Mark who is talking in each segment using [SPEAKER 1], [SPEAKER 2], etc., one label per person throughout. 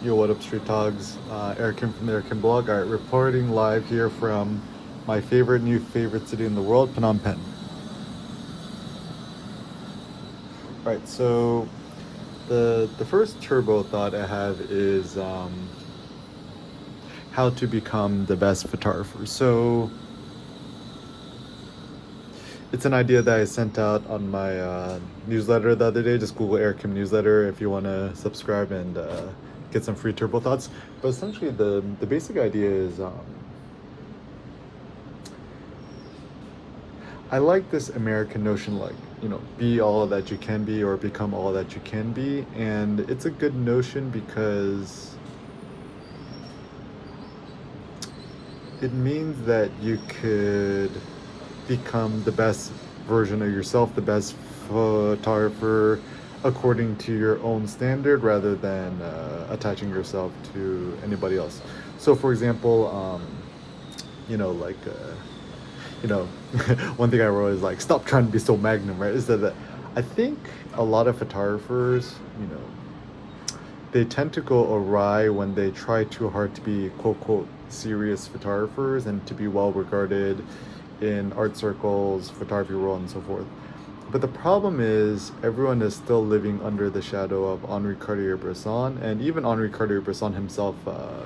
[SPEAKER 1] Yo, what up, Street Dogs? Eric Kim from the Eric Kim blog. All right, reporting live here from my favorite city in the world, Phnom Penh. All right, so the first turbo thought I have is how to become the best photographer. So it's an idea that I sent out on my newsletter the other day. Just Google Eric Kim newsletter if you want to subscribe and get some free turbo thoughts. But essentially, the basic idea is I like this American notion, like, be all that you can be or become all that you can be. And it's a good notion because it means that you could become the best version of yourself, the best photographer according to your own standard rather than attaching yourself to anybody else. So, for example, like, one thing I wrote is like, stop trying to be so magnum, right? Is that I think a lot of photographers, they tend to go awry when they try too hard to be quote quote serious photographers and to be well regarded in art circles, photography world, and so forth. But the problem is everyone is still living under the shadow of Henri Cartier-Bresson, and even Henri Cartier-Bresson himself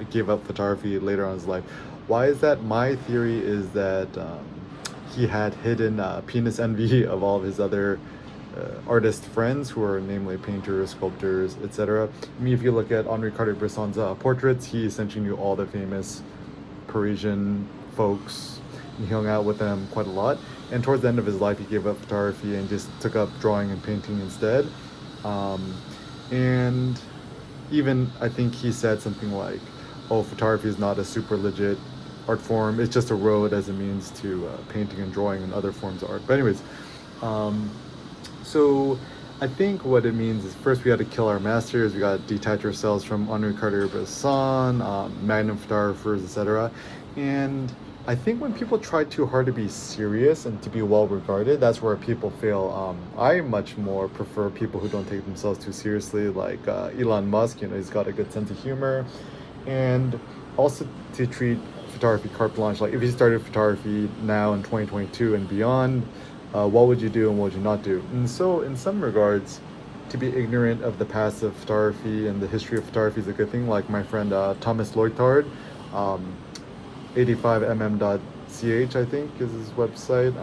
[SPEAKER 1] gave up photography later on in his life. Why is that? My theory is that he had hidden penis envy of all of his other artist friends who are namely painters, sculptors, etc. I mean, if you look at Henri Cartier-Bresson's portraits, he essentially knew all the famous Parisian folks. He hung out with them quite a lot. And towards the end of his life, he gave up photography and just took up drawing and painting instead. And even I think he said something like, "Oh, photography is not a super legit art form. It's just a road as a means to painting and drawing and other forms of art." But anyways, so I think what it means is first we got to kill our masters. We got to detach ourselves from Henri Cartier-Bresson, magnum photographers, etc. And I think when people try too hard to be serious and to be well regarded, that's where people fail. I much more prefer people who don't take themselves too seriously, like Elon Musk. He's got a good sense of humor, and also to treat photography carte blanche. Like if you started photography now in 2022 and beyond, what would you do and what would you not do? And so, in some regards, to be ignorant of the past of photography and the history of photography is a good thing. Like my friend Thomas Leutard. 85mm.ch, I think, is his website.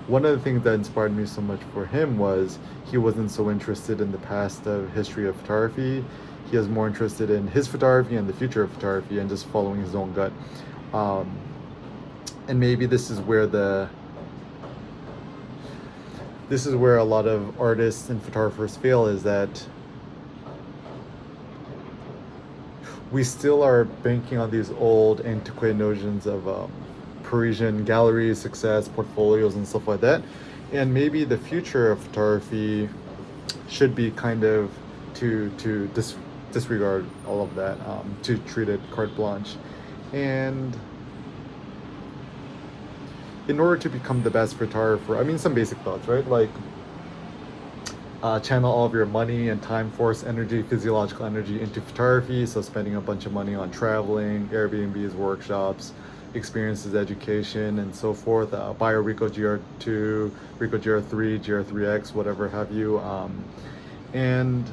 [SPEAKER 1] One of the things that inspired me so much for him was he wasn't so interested in the past of history of photography. He was more interested in his photography and the future of photography and just following his own gut. And maybe this is where a lot of artists and photographers fail, is that we still are banking on these old antiquated notions of Parisian galleries, success, portfolios, and stuff like that. And maybe the future of photography should be kind of to disregard all of that, to treat it carte blanche. And in order to become the best photographer, I mean, some basic thoughts, right? Like, channel all of your money and time, force, energy, physiological energy into photography. So spending a bunch of money on traveling, Airbnbs, workshops, experiences, education, and so forth. Buy a Ricoh GR2, Ricoh GR3, GR3X, whatever have you. And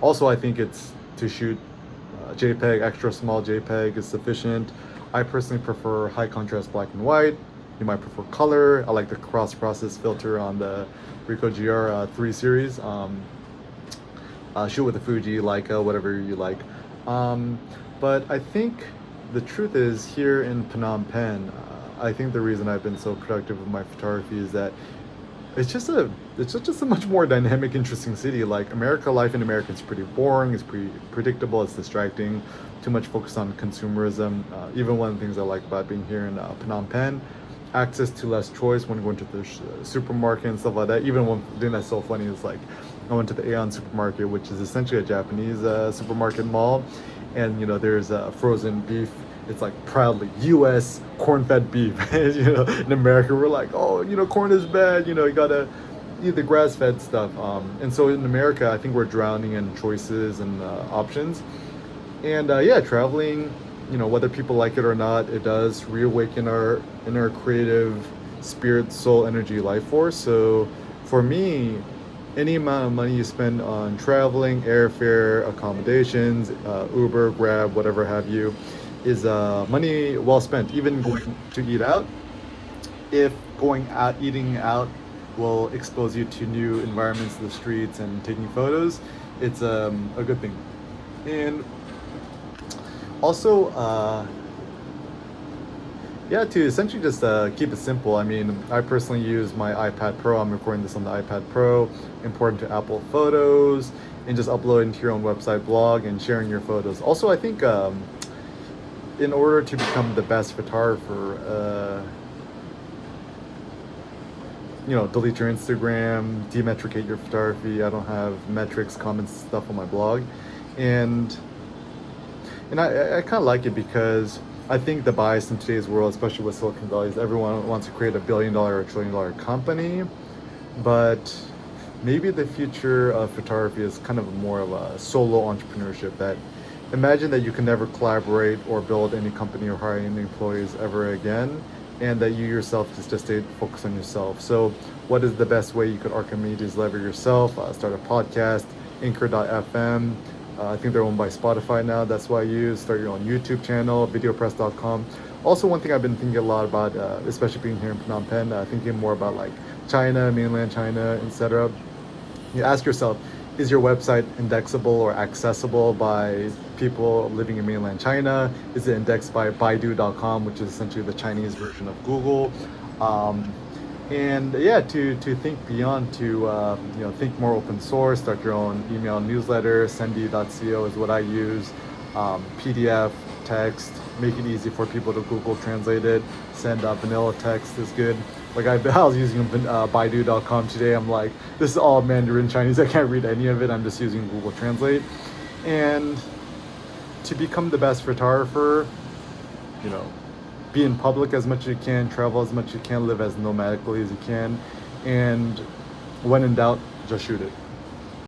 [SPEAKER 1] also, I think it's to shoot JPEG, extra small JPEG is sufficient. I personally prefer high contrast black and white. You might prefer color. I like the cross process filter on the Ricoh GR3 series. Shoot with the Fuji, Leica, whatever you like. But I think the truth is, here in Phnom Penh, I think the reason I've been so productive with my photography is that it's just a much more dynamic, interesting city. Like life in America is pretty boring. It's pretty predictable. It's distracting. Too much focus on consumerism. Even one of the things I like about being here in Phnom Penh, access to less choice when going to the supermarket and stuff like that. Even one thing that's so funny is like I went to the Aeon supermarket, which is essentially a Japanese supermarket mall, and there's frozen beef. It's like proudly U.S. corn-fed beef. In America we're like, oh, corn is bad. You gotta yeah, the grass-fed stuff. And so in America, I think we're drowning in choices and options. And yeah, traveling, whether people like it or not, it does reawaken our inner creative spirit, soul, energy, life force. So for me, any amount of money you spend on traveling, airfare, accommodations, Uber, Grab, whatever have you, is money well spent. Even going to eat out, if going out eating out will expose you to new environments, the streets, and taking photos, it's a good thing. And also, yeah, to essentially just keep it simple. I mean, I personally use my iPad Pro. I'm recording this on the iPad Pro, important to Apple Photos, and just uploading to your own website, blog, and sharing your photos. Also, I think in order to become the best photographer, delete your Instagram, demetricate your photography. I don't have metrics, comments, stuff on my blog, and I kind of like it because I think the bias in today's world, especially with Silicon Valley, is everyone wants to create a billion-dollar or trillion-dollar company, but maybe the future of photography is kind of more of a solo entrepreneurship. That imagine that you can never collaborate or build any company or hire any employees ever again, and that you yourself just stay focused on yourself. So what is the best way you could Archimedes lever yourself? Start a podcast, Anchor.fm. I think they're owned by Spotify now. That's why I use. Start your own YouTube channel, videopress.com. Also, one thing I've been thinking a lot about, especially being here in Phnom Penh, thinking more about like China, mainland China, etc. You ask yourself, is your website indexable or accessible by people living in mainland China? Is it indexed by Baidu.com, which is essentially the Chinese version of Google? And yeah, to think beyond, to think more open source, start your own email newsletter. Sendy.co is what I use. PDF, text, make it easy for people to Google translate it. Send vanilla text is good. Like I was using Baidu.com today. I'm like, this is all Mandarin Chinese. I can't read any of it. I'm just using Google Translate. And to become the best photographer, you know, be in public as much as you can, travel as much as you can, live as nomadically as you can, and when in doubt, just shoot it.